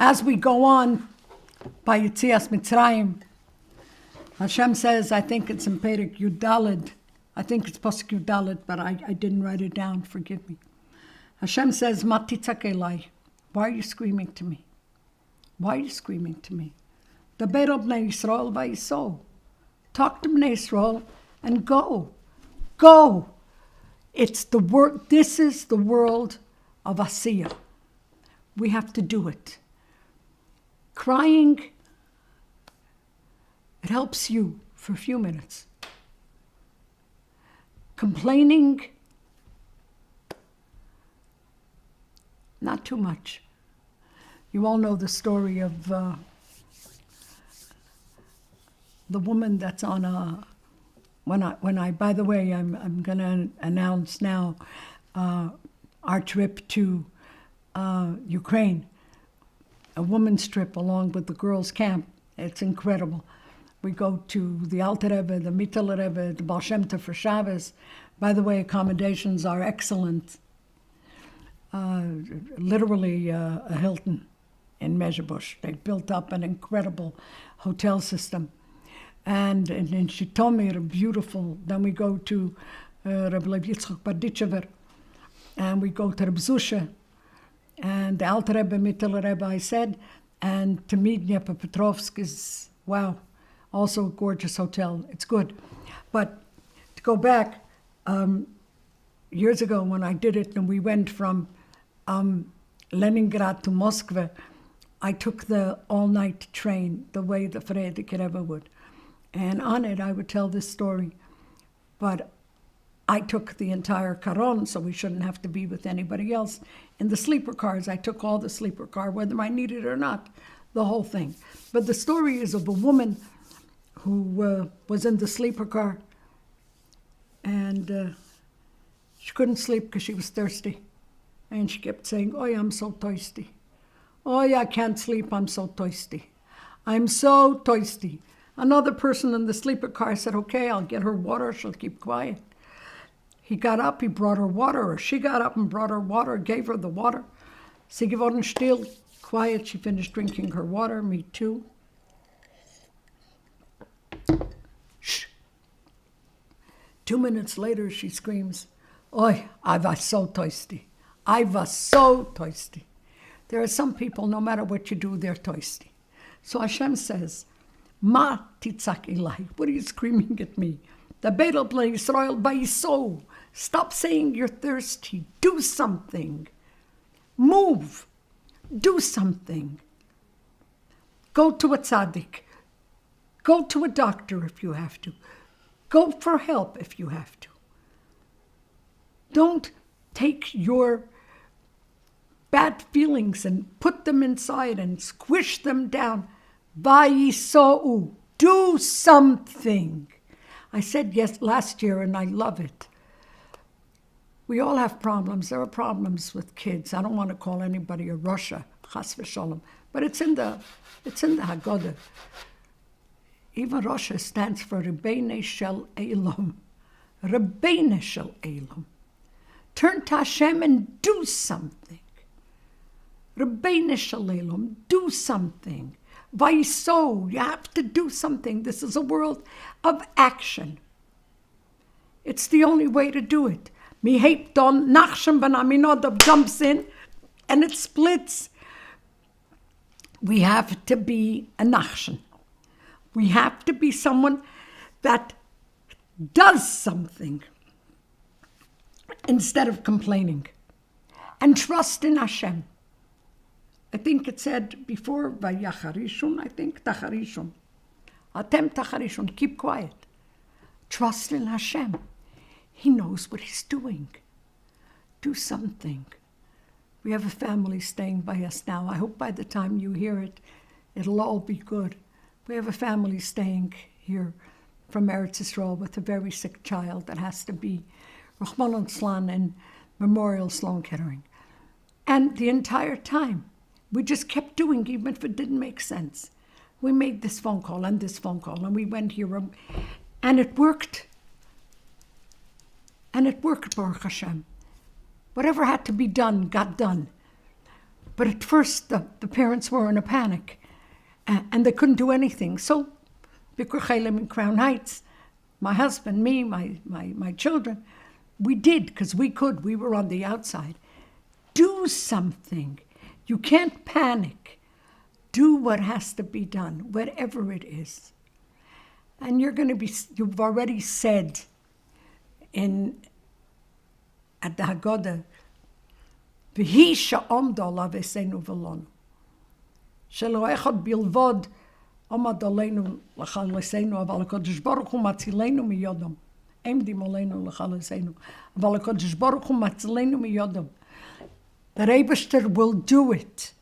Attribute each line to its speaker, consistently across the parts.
Speaker 1: As we go on by Yitzias Mitzrayim, Hashem says, I think it's in Perek Yudalid. I think it's Pasuk Yudalid, but I didn't write it down. Forgive me. Hashem says, Ma titzak elai. Why are you screaming to me? Why are you screaming to me? Daber el bnei Yisrael vayisol. Talk to Bnei Yisrael and go. Go. It's the work. This is the world of Asiyah. We have to do it. Crying, it helps you for a few minutes. Complaining, not too much. You all know the story of the woman that's on a. When I by the way, I'm going to announce now our trip to Ukraine, a woman's trip along with the girls' camp. It's incredible. We go to the Alter Rebbe, the Mittel Rebbe, the Baal Shem Tov for Shabbos. By the way, accommodations are excellent. Literally a Hilton in Mezhebush. They built up an incredible hotel system. And she told me it was beautiful. Then we go to Reb Lev Yitzchak Barditchever, and we go to Reb Zusha, and the Alter Rebbe, Mittel Rebbe, I said, and to meet Dnieper Petrovsk is, wow, also a gorgeous hotel. It's good. But to go back, years ago when I did it, and we went from Leningrad to Moscow, I took the all-night train, the way the Frierdiker Rebbe would. And on it, I would tell this story. But I took the entire Caron, so we shouldn't have to be with anybody else. In the sleeper cars, I took all the sleeper car, whether I needed it or not, the whole thing. But the story is of a woman who was in the sleeper car, and she couldn't sleep because she was thirsty. And she kept saying, "Oh, I'm so thirsty. Oh, I can't sleep, I'm so thirsty. I'm so thirsty." Another person in the sleeper car said, "Okay, I'll get her water, she'll keep quiet." He got up, he brought her water, or she got up and brought her water, gave her the water. Sie geworden still, quiet, she finished drinking her water, me too. Shh. 2 minutes later, she screams, "Oi, I was so thirsty. I was so thirsty." There are some people, no matter what you do, they're thirsty. So Hashem says, Ma titzak ilai. What are you screaming at me? The Betel Bnei Yisrael vayisol. Stop saying you're thirsty. Do something. Move. Do something. Go to a tzaddik. Go to a doctor if you have to. Go for help if you have to. Don't take your bad feelings and put them inside and squish them down. Vayisou. Do something. I said yes last year, and I love it. We all have problems. There are problems with kids. I don't want to call anybody a Russia, chas v'sholom, but it's in the Haggadah. Even Russia stands for Rebbeinu Shel Elam. Rebbeinu Shel Elam. Turn to Hashem and do something. Rebbeinu Shel Elam. Do something. Vayisou, you have to do something. This is a world of action. It's the only way to do it. Mihepton, Nachshon ben Aminadab jumps in and it splits. We have to be a Nachshon. We have to be someone that does something instead of complaining. And trust in Hashem. I think it said before, Vayacharishun, I think, Tacharishun. Atem Tacharishun, keep quiet. Trust in Hashem. He knows what he's doing. Do something. We have a family staying by us now. I hope by the time you hear it, it'll all be good. We have a family staying here from Eretz Yisrael with a very sick child that has to be Rahman al-Slan and Memorial Sloan Kettering. And the entire time, we just kept doing, even if it didn't make sense. We made this phone call and this phone call, and we went here, and it worked. And it worked, Baruch Hashem. Whatever had to be done, got done. But at first, the parents were in a panic, and they couldn't do anything. So, Bikur Chaylim in Crown Heights, my husband, me, my children, we did, because we could. We were on the outside. Do something. You can't panic. Do what has to be done, whatever it is. And you've already said at the Haggadah, V'hi sha'omda lavesenu v'lonu. Shelo echad bilvod omad aleinu l'chalesenu, aval HaKadosh Baruch Hu matzilenu miyodom. Emdim aleinu l'chalesenu, aval HaKadosh Baruch Hu matzilenu miyodom. The Eibishter will do it.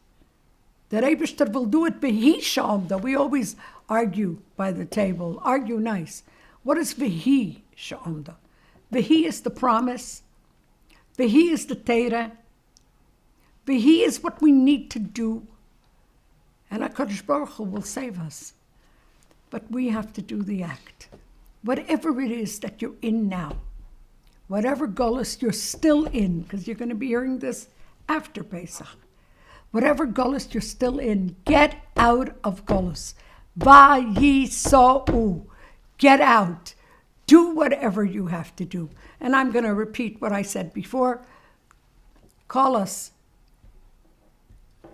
Speaker 1: The Eibishter will do it. V'hi sha'omda. We always argue by the table, argue nice. What is V'hi sha'omda? V'hi is the promise. V'hi is the Torah. V'hi is what we need to do. And HaKadosh Baruch Hu will save us. But we have to do the act. Whatever it is that you're in now, whatever Golus you're still in, because you're going to be hearing this after Pesach, whatever Golus you're still in, get out of Golus. Vayisou. Get out. Do whatever you have to do. And I'm going to repeat what I said before. Call us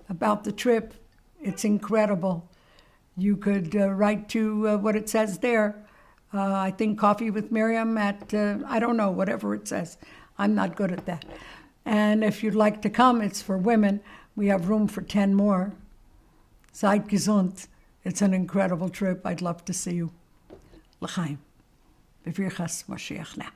Speaker 1: about the trip. It's incredible. You could write to what it says there. I think Coffee with Miriam at, I don't know, whatever it says. I'm not good at that. And if you'd like to come, it's for women. We have room for 10 more. Seid gesund. It's an incredible trip. I'd love to see you. L'chaim. B'virchas Mashiach now.